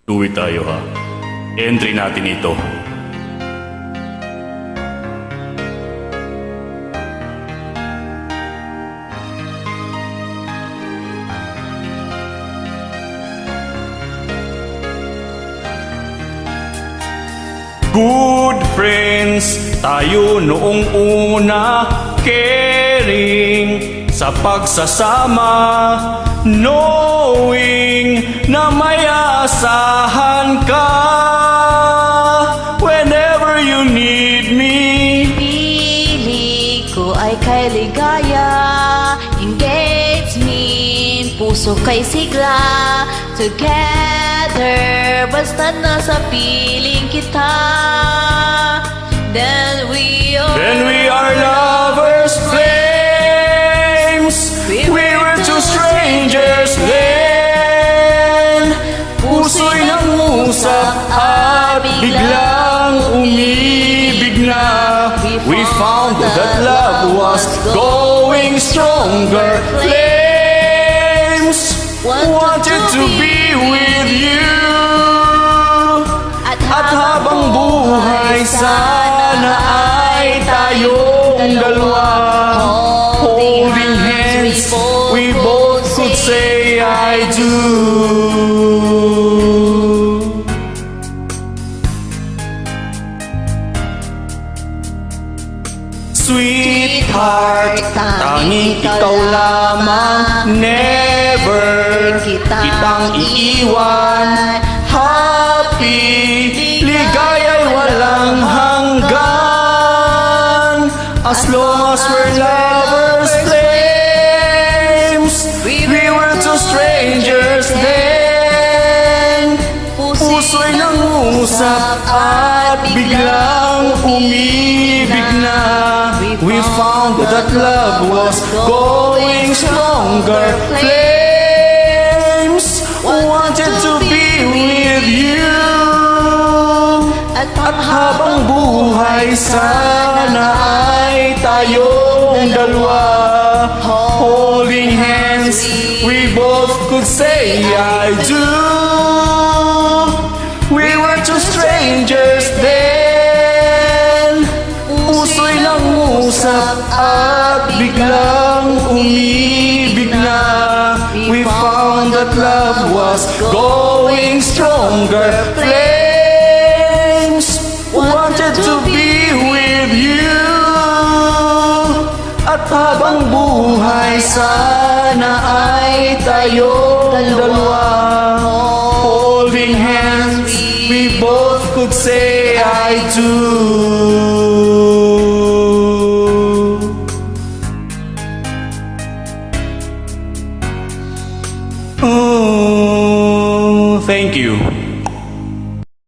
Tuwi tayo ha. Entry natin ito. Good friends, tayo noong una, caring sa pagsasama, knowing na may asahan ka whenever you need me. Piling ko ay kay ligaya, engagement, puso kay sigla, together, basta nasa piling kita. Then we are lovers, flames. We were two strangers then. Puso'y nangusap at biglang umibig na. We found that love was going stronger. Flames wanted to be with you. At habang buhay sana ay tayong dalawa, holding hands, we both could say I do. Sweetheart, tanging ikaw lamang, never kitang iiwan. Happy, ligaya'y walang hanggan. As long as we're lovers, flames. We were two strangers then. Puso'y nangusap at biglang umibig na. We found that love was going stronger. Flames wanted to be with you. At habang buhay sana ay tayong dalawa, holding hands, we both could say I do. We were two strangers then. Puso'y nangusap at biglang umibig na. We found that love was going stronger. Flames wanted to be with you. At habang buhay sana ay tayong dalawa, holding hands, we both could say I do. Oh, thank you.